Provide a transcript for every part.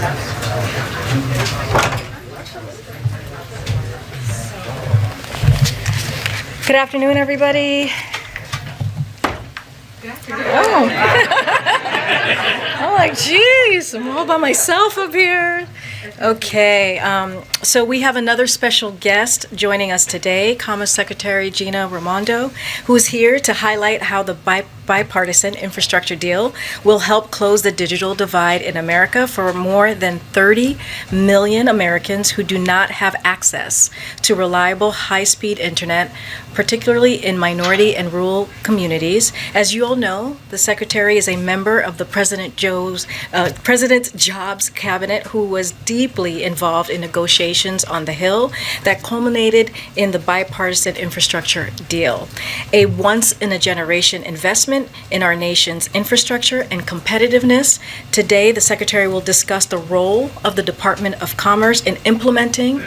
Good afternoon, everybody. Good afternoon. Oh. I'm like, geez, I'm all by myself up here. Okay, so we have another special guest joining us today, Commerce Secretary Gina Raimondo, who is here to highlight how the bipartisan infrastructure deal will help close the digital divide in America for more than 30 million Americans who do not have access to reliable high-speed internet, particularly in minority and rural communities. As you all know, the Secretary is a member of the President's Jobs Cabinet, who was deeply involved in negotiations on the Hill that culminated in the bipartisan infrastructure deal, a once-in-a-generation investment in our nation's infrastructure and competitiveness. Today, the Secretary will discuss the role of the Department of Commerce in implementing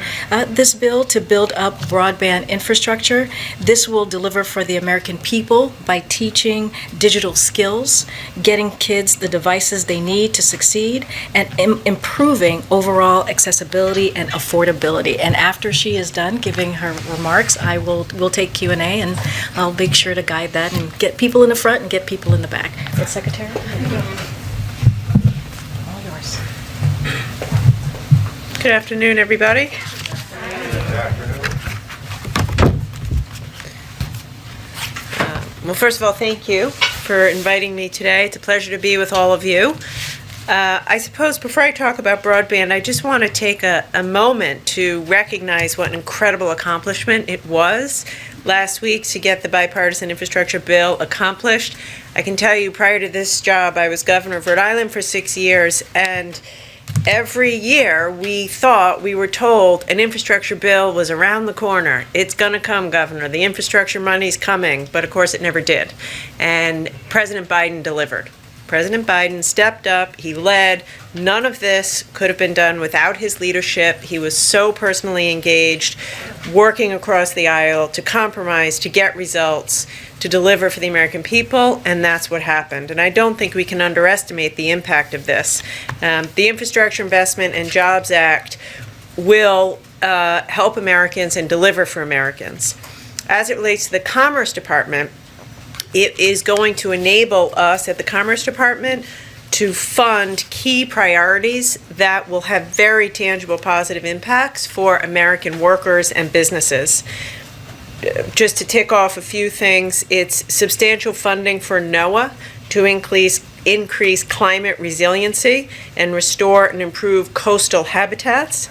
this bill to build up broadband infrastructure. This will deliver for the American people by teaching digital skills, getting kids the devices they need to succeed, and improving overall accessibility and affordability. And after she is done giving her remarks, we'll take Q&A, and I'll make sure to guide that and get people in the front and get people in the back. Yes, Secretary? All yours. Good afternoon, everybody. Well, first of all, thank you for inviting me today. It's a pleasure to be with all of you. I suppose before I talk about broadband, I just want to take a moment to recognize what an incredible accomplishment it was last week to get the bipartisan infrastructure bill accomplished. I can tell you, prior to this job, I was governor of Rhode Island for 6 years, and every year we were told an infrastructure bill was around the corner. It's going to come, Governor. The infrastructure money's coming. But of course it never did. And President Biden delivered. President Biden stepped up. He led. None of this could have been done without his leadership. He was so personally engaged, working across the aisle to compromise, to get results, to deliver for the American people, and that's what happened. And I don't think we can underestimate the impact of this. The Infrastructure Investment and Jobs Act will help Americans and deliver for Americans. As it relates to the Commerce Department, it is going to enable us at the Commerce Department to fund key priorities that will have very tangible positive impacts for American workers and businesses. Just to tick off a few things, it's substantial funding for NOAA to increase climate resiliency and restore and improve coastal habitats.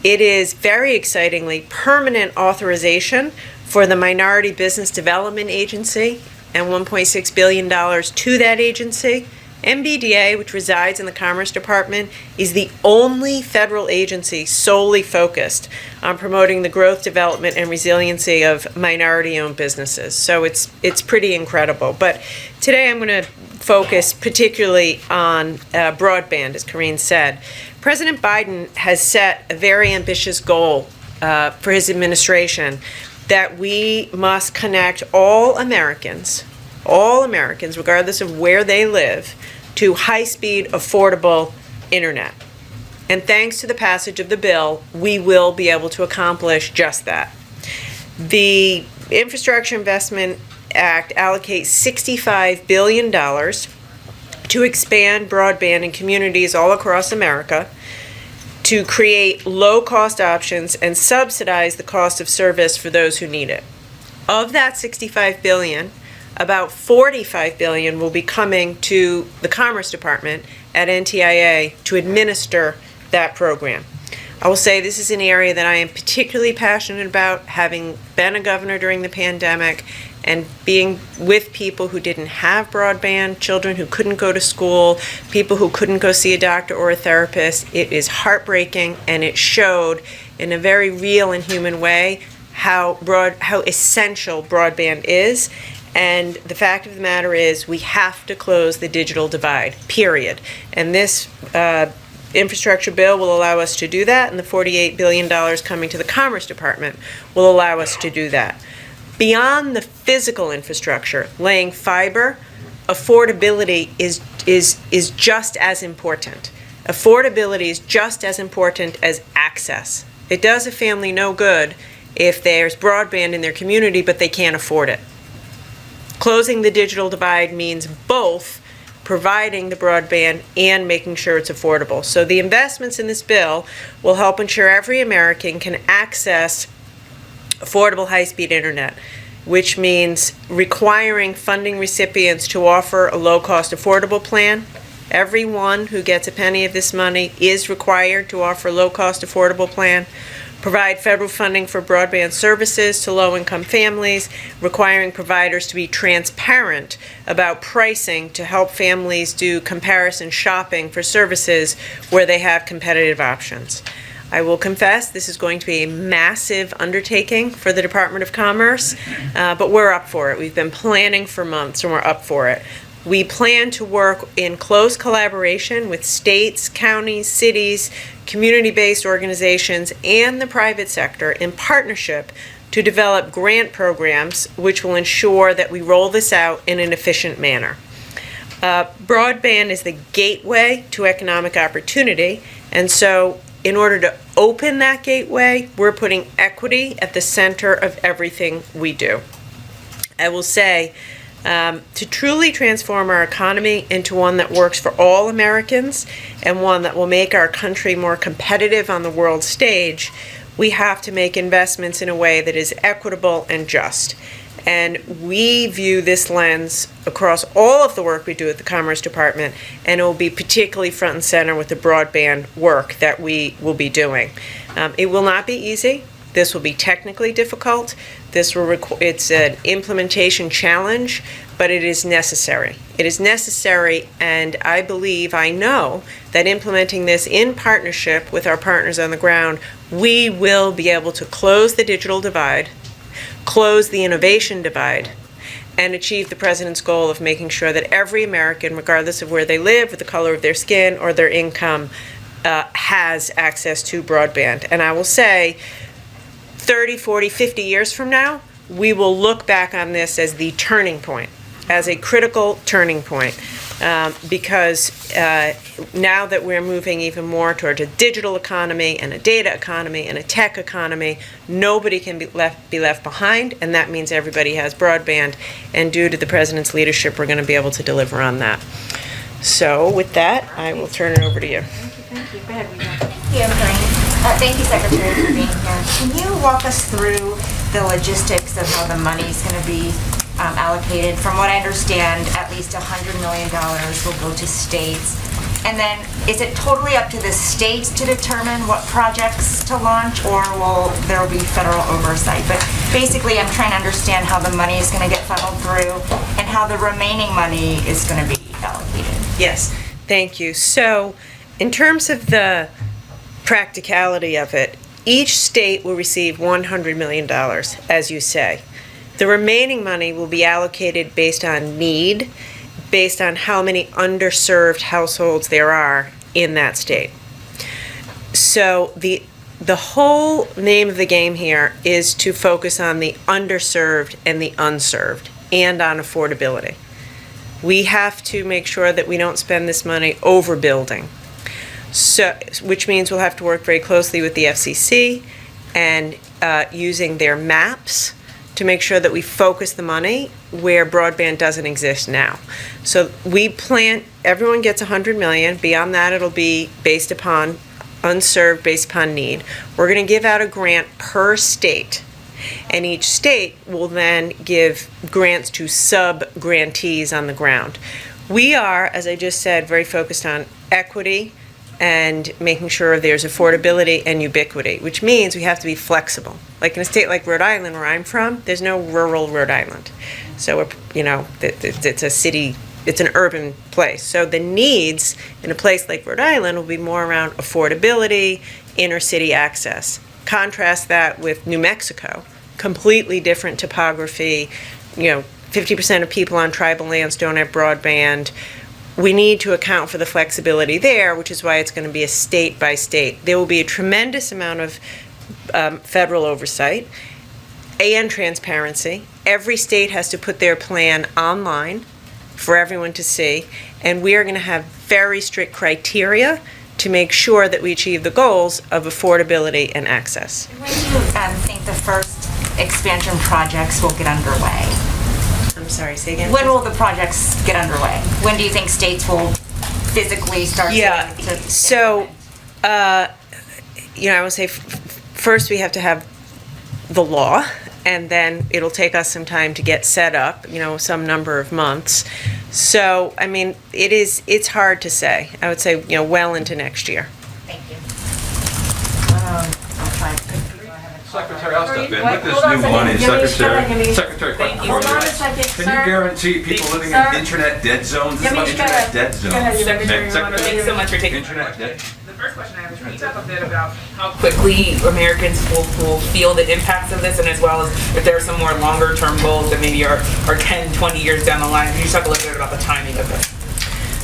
It is, very excitingly, permanent authorization for the Minority Business Development Agency and $1.6 billion to that agency. MBDA, which resides in the Commerce Department, is the only federal agency solely focused on promoting the growth, development, and resiliency of minority-owned businesses. So it's pretty incredible. But today I'm going to focus particularly on broadband, as Corinne said. President Biden has set a very ambitious goal for his administration, that we must connect all Americans, regardless of where they live, to high-speed, affordable internet. And thanks to the passage of the bill, we will be able to accomplish just that. The Infrastructure Investment Act allocates $65 billion to expand broadband in communities all across America, to create low-cost options and subsidize the cost of service for those who need it. Of that $65 billion, about $45 billion will be coming to the Commerce Department at NTIA to administer that program. I will say this is an area that I am particularly passionate about, having been a governor during the pandemic and being with people who didn't have broadband, children who couldn't go to school, people who couldn't go see a doctor or a therapist. It is heartbreaking, and it showed in a very real and human way how essential broadband is. And the fact of the matter is, we have to close the digital divide, period. And this infrastructure bill will allow us to do that, and the $48 billion coming to the Commerce Department will allow us to do that. Beyond the physical infrastructure, laying fiber, affordability is just as important. Affordability is just as important as access. It does a family no good if there's broadband in their community but they can't afford it. Closing the digital divide means both providing the broadband and making sure it's affordable. So the investments in this bill will help ensure every American can access affordable high-speed internet, which means requiring funding recipients to offer a low-cost affordable plan. Everyone who gets a penny of this money is required to offer a low-cost affordable plan. Provide federal funding for broadband services to low-income families, requiring providers to be transparent about pricing to help families do comparison shopping for services where they have competitive options. I will confess this is going to be a massive undertaking for the Department of Commerce, but we're up for it. We've been planning for months and we're up for it. We plan to work in close collaboration with states, counties, cities, community-based organizations, and the private sector in partnership to develop grant programs which will ensure that we roll this out in an efficient manner. Broadband is the gateway to economic opportunity, and so in order to open that gateway, we're putting equity at the center of everything we do. I will say, to truly transform our economy into one that works for all Americans and one that will make our country more competitive on the world stage, we have to make investments in a way that is equitable and just. And we view this lens across all of the work we do at the Commerce Department, and it will be particularly front and center with the broadband work that we will be doing. It will not be easy. This will be technically difficult. It's an implementation challenge, but it is necessary. It is necessary, and I know that implementing this in partnership with our partners on the ground, we will be able to close the digital divide, close the innovation divide, and achieve the President's goal of making sure that every American, regardless of where they live, or the color of their skin, or their income, has access to broadband. And I will say, 30, 40, 50 years from now, we will look back on this as the turning point, as a critical turning point, because now that we're moving even more towards a digital economy and a data economy and a tech economy, nobody can be left behind, and that means everybody has broadband, and due to the President's leadership, we're going to be able to deliver on that. So with that, I will turn it over to you. Thank you. Go ahead, Rita. Thank you, Secretary, for being here. Can you walk us through the logistics of how the money is going to be allocated? From what I understand, at least $100 million will go to states. And then is it totally up to the states to determine what projects to launch, or there will be federal oversight? But basically, I'm trying to understand how the money is going to get funneled through and how the remaining money is going to be allocated. Yes, thank you. So in terms of the practicality of it, each state will receive $100 million, as you say. The remaining money will be allocated based on need, based on how many underserved households there are in that state. So the whole name of the game here is to focus on the underserved and the unserved, and on affordability. We have to make sure that we don't spend this money overbuilding. So, which means we'll have to work very closely with the FCC and using their maps to make sure that we focus the money where broadband doesn't exist now. So we plan, everyone gets $100 million. Beyond that, it'll be based upon unserved, based upon need. We're going to give out a grant per state, and each state will then give grants to sub-grantees on the ground. We are, as I just said, very focused on equity and making sure there's affordability and ubiquity, which means we have to be flexible. Like in a state like Rhode Island, where I'm from, there's no rural Rhode Island. So, it's a city, it's an urban place. So the needs in a place like Rhode Island will be more around affordability, inner city access. Contrast that with New Mexico, completely different topography. 50% of people on tribal lands don't have broadband. We need to account for the flexibility there, which is why it's going to be a state by state. There will be a tremendous amount of federal oversight and transparency. Every state has to put their plan online for everyone to see, and we are going to have very strict criteria to make sure that we achieve the goals of affordability and access. When do you think the first expansion projects will get underway? I'm sorry, say again? When will the projects get underway? When do you think states will physically start to So, I would say first we have to have the law, and then it'll take us some time to get set up, some number of months. So, I mean, it's hard to say. I would say, well into next year. Thank you. Secretary, I'll step in. With this new money, Secretary, question for you. Can you guarantee people living in internet dead zones? This is about internet dead zones. Secretary Raimondo, thanks so much for taking Internet dead. The first question I have is, can you talk a bit about how quickly Americans will feel the impacts of this, and as well as if there are some more longer term goals that maybe are 10, 20 years down the line? Can you talk a little bit about the timing of this?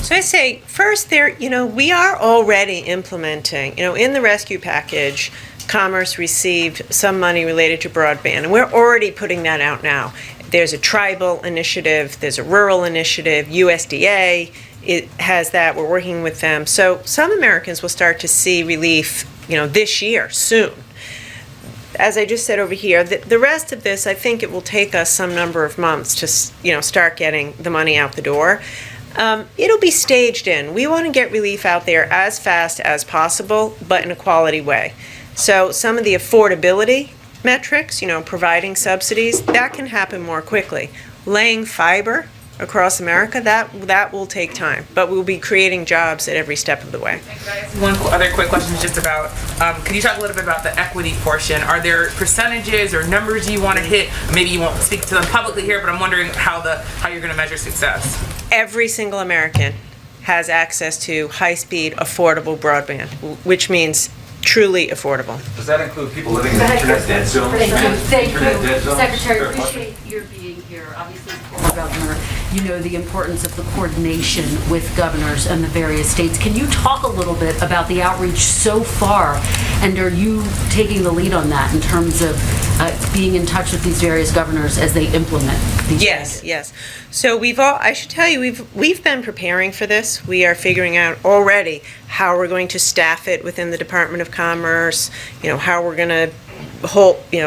So I say, first, we are already implementing, in the rescue package, Commerce received some money related to broadband, and we're already putting that out now. There's a tribal initiative, there's a rural initiative, USDA it has that, we're working with them. So some Americans will start to see relief, this year, soon. As I just said over here, the rest of this, I think it will take us some number of months to, start getting the money out the door. It'll be staged in. We want to get relief out there as fast as possible, but in a quality way. So some of the affordability metrics, providing subsidies, that can happen more quickly. Laying fiber across America, that will take time, but we'll be creating jobs at every step of the way. One other quick question is just about, can you talk a little bit about the equity portion? Are there percentages or numbers you want to hit? Maybe you won't speak to them publicly here, but I'm wondering how you're going to measure success. Every single American has access to high-speed, affordable broadband, which means truly affordable. Does that include people living in internet dead zones? Thank you. Internet dead zones? Secretary, Fair question. appreciate your being here. Obviously, former governor, you know the importance of the coordination with governors and the various states. Can you talk a little bit about the outreach so far, and are you taking the lead on that in terms of being in touch with these various governors as they implement these changes? Yes. So I should tell you, we've been preparing for this. We are figuring out already how we're going to staff it within the Department of Commerce, how we're going to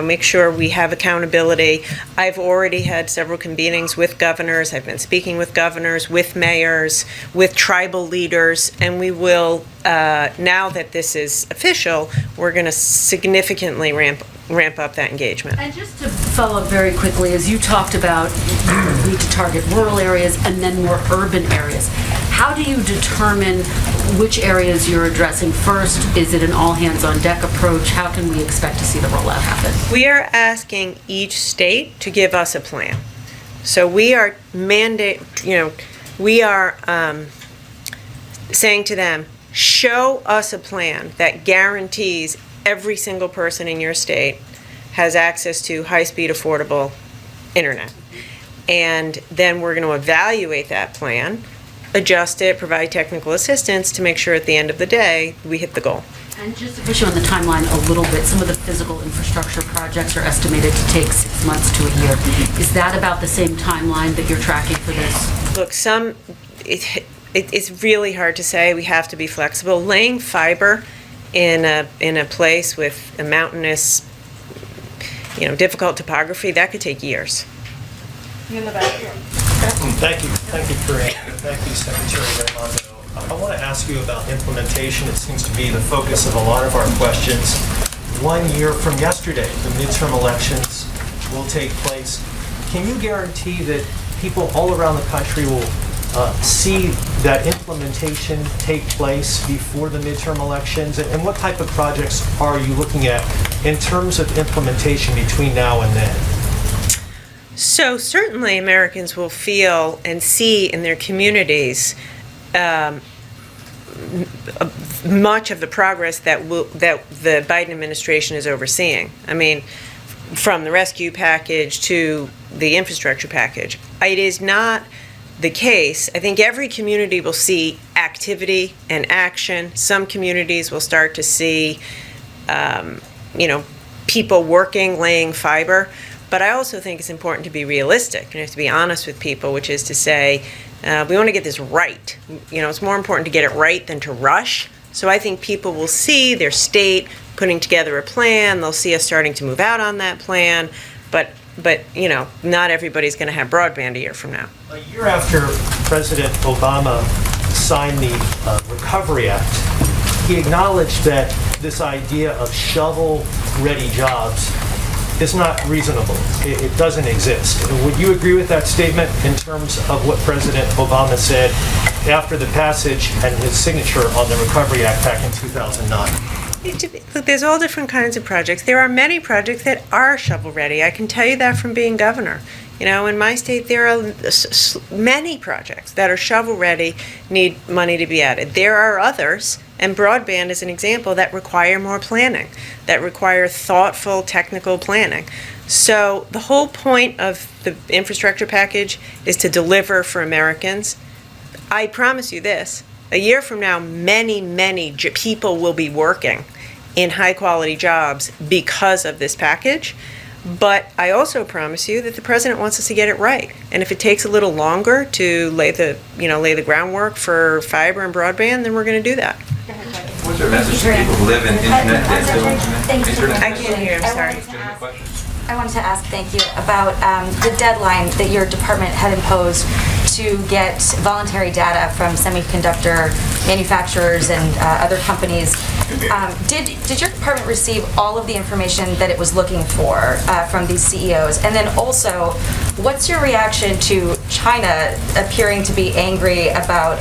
make sure we have accountability. I've already had several convenings with governors. I've been speaking with governors, with mayors, with tribal leaders, and we will, now that this is official, we're going to significantly ramp up that engagement. And just to follow up very quickly, as you talked about, you need to target rural areas and then more urban areas. How do you determine which areas you're addressing first? Is it an all-hands-on-deck approach? How can we expect to see the rollout happen? We are asking each state to give us a plan. So we are saying to them, show us a plan that guarantees every single person in your state has access to high-speed, affordable internet. And then we're going to evaluate that plan, adjust it, provide technical assistance to make sure at the end of the day we hit the goal. And just to push you on the timeline a little bit, some of the physical infrastructure projects are estimated to take 6 months to a year. Is that about the same timeline that you're tracking for this? Look, it's really hard to say. We have to be flexible. Laying fiber in a place with a mountainous, difficult topography, that could take years. In the back here. Thank you, Corinne. Thank you, Secretary Raimondo. I want to ask you about implementation. It seems to be the focus of a lot of our questions. 1 year from yesterday, the midterm elections will take place. Can you guarantee that people all around the country will see that implementation take place before the midterm elections? And what type of projects are you looking at in terms of implementation between now and then? So certainly Americans will feel and see in their communities much of the progress that the Biden administration is overseeing. I mean, from the rescue package to the infrastructure package. It is not the case. I think every community will see activity and action. Some communities will start to see, people working, laying fiber. But I also think it's important to be realistic. You have to be honest with people, which is to say, we want to get this right. It's more important to get it right than to rush. So I think people will see their state putting together a plan, they'll see us starting to move out on that plan, but not everybody's going to have broadband a year from now. A year after President Obama signed the Recovery Act, he acknowledged that this idea of shovel-ready jobs is not reasonable. It doesn't exist. Would you agree with that statement in terms of what President Obama said after the passage and his signature on the Recovery Act back in 2009? Look, there's all different kinds of projects. There are many projects that are shovel-ready. I can tell you that from being governor. In my state, there are many projects that are shovel-ready, need money to be added. There are others, and broadband is an example, that require more planning, that require thoughtful technical planning. So the whole point of the infrastructure package is to deliver for Americans. I promise you this, a year from now, many people will be working in high-quality jobs because of this package. But I also promise you that the president wants us to get it right. And if it takes a little longer to lay the groundwork for fiber and broadband, then we're going to do that. What's your message to people who live in internet dead zones? I can't hear, I'm sorry. Legitimate question. I wanted to ask, thank you, about the deadline that your department had imposed to get voluntary data from semiconductor manufacturers and other companies. Did your department receive all of the information that it was looking for from these CEOs? And then also, what's your reaction to China appearing to be angry about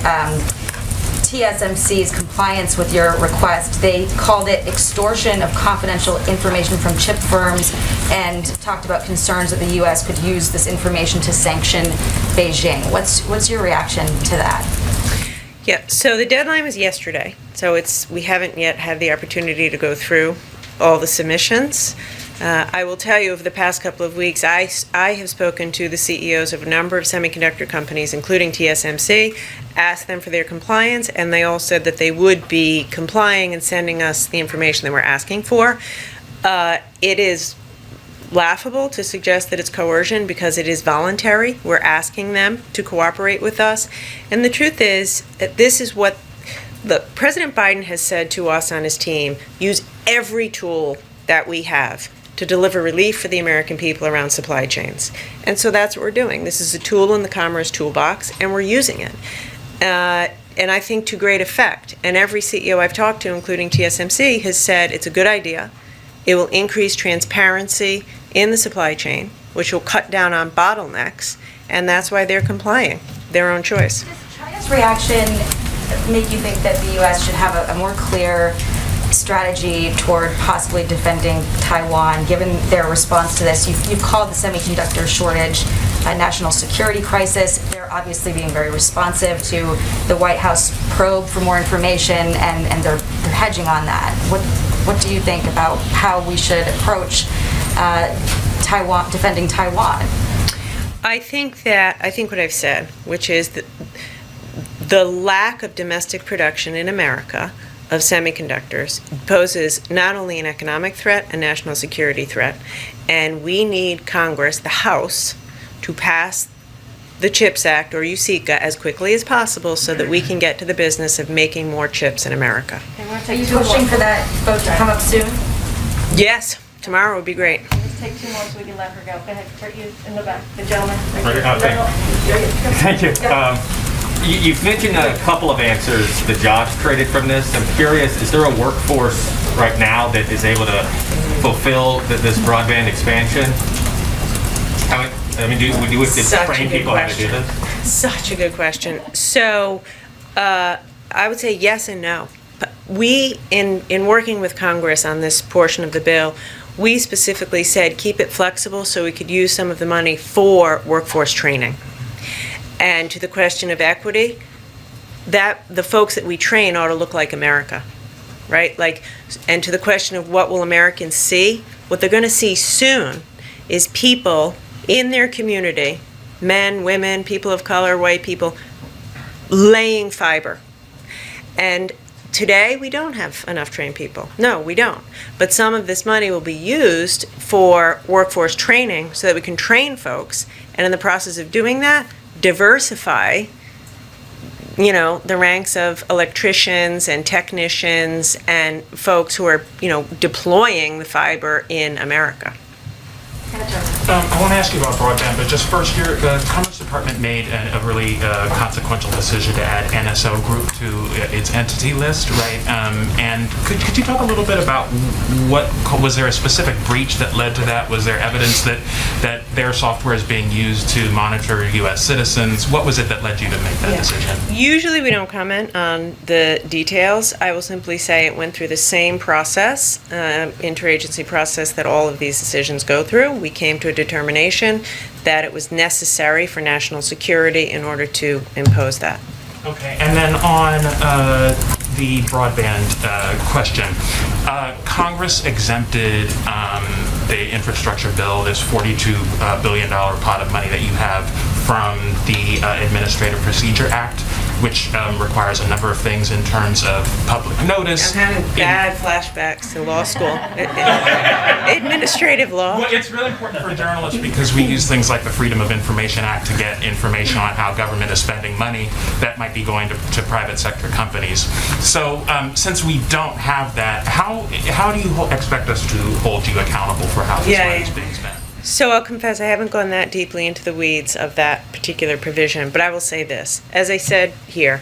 TSMC's compliance with your request? They called it extortion of confidential information from chip firms and talked about concerns that the U.S. could use this information to sanction Beijing. What's your reaction to that? Yeah, so the deadline was yesterday. So we haven't yet had the opportunity to go through all the submissions. I will tell you, over the past couple of weeks, I have spoken to the CEOs of a number of semiconductor companies, including TSMC, asked them for their compliance, and they all said that they would be complying and sending us the information that we're asking for. It is laughable to suggest that it's coercion because it is voluntary. We're asking them to cooperate with us. And the truth is that this is what President Biden has said to us on his team: use every tool that we have to deliver relief for the American people around supply chains. And so that's what we're doing. This is a tool in the Commerce toolbox, and we're using it. And I think to great effect. And every CEO I've talked to, including TSMC, has said it's a good idea. It will increase transparency in the supply chain, which will cut down on bottlenecks, and that's why they're complying. Their own choice. Does China's reaction make you think that the U.S. should have a more clear strategy toward possibly defending Taiwan, given their response to this? You've called the semiconductor shortage a national security crisis. They're obviously being very responsive to the White House probe for more information, and they're hedging on that. What do you think about how we should approach Taiwan, defending Taiwan? I think what I've said, which is that the lack of domestic production in America of semiconductors poses not only an economic threat, a national security threat, and we need Congress, the House, to pass the CHIPS Act, or USICA, as quickly as possible so that we can get to the business of making more chips in America. Are you pushing for that vote to come up soon? Yes, tomorrow would be great. Let's take two more so we can let her go. Go ahead, Kurt, you in the back, the gentleman. Thank you. You've mentioned a couple of answers, the jobs created from this. I'm curious, is there a workforce right now that is able to fulfill this broadband expansion? Do you have to train people how to do this? Such a good question. So I would say yes and no. We, in working with Congress on this portion of the bill, we specifically said keep it flexible so we could use some of the money for workforce training. And to the question of equity, that the folks that we train ought to look like America, right? And to the question of what will Americans see, what they're going to see soon is people in their community, men, women, people of color, white people, laying fiber. And today, we don't have enough trained people. No, we don't. But some of this money will be used for workforce training so that we can train folks, and in the process of doing that, diversify the ranks of electricians and technicians and folks who are, deploying the fiber in America. I want to ask you about broadband, but just first, the Commerce Department made a really consequential decision to add NSO Group to its entity list, right? And could you talk a little bit about was there a specific breach that led to that? Was there evidence that their software is being used to monitor U.S. citizens? What was it that led you to make that decision? Usually we don't comment on the details. I will simply say it went through the same process, interagency process that all of these decisions go through. We came to a determination that it was necessary for national security in order to impose that. Okay, and then on the broadband question, Congress exempted the infrastructure bill, this $42 billion pot of money that you have, from the Administrative Procedure Act, which requires a number of things in terms of public notice. I'm having bad flashbacks to law school. Administrative law. Well, it's really important for journalists because we use things like the Freedom of Information Act to get information on how government is spending money that might be going to private sector companies. So since we don't have that, how do you expect us to hold you accountable for how this money is being spent? So I'll confess I haven't gone that deeply into the weeds of that particular provision, but I will say this. As I said here,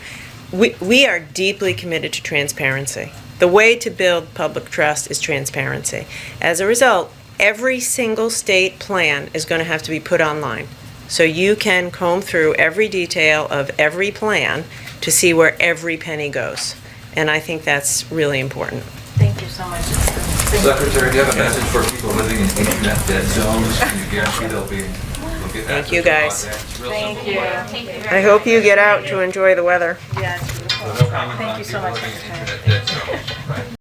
we are deeply committed to transparency. The way to build public trust is transparency. As a result, every single state plan is going to have to be put online. So you can comb through every detail of every plan to see where every penny goes. And I think that's really important. Thank you so much. Secretary, do you have a message for people living in internet dead zones? Can you guarantee they'll get Thank you, guys. Thank you. I hope you get out to enjoy the weather. Yes. No comment Thank on you so people much, living in Secretary. internet dead zones. Right.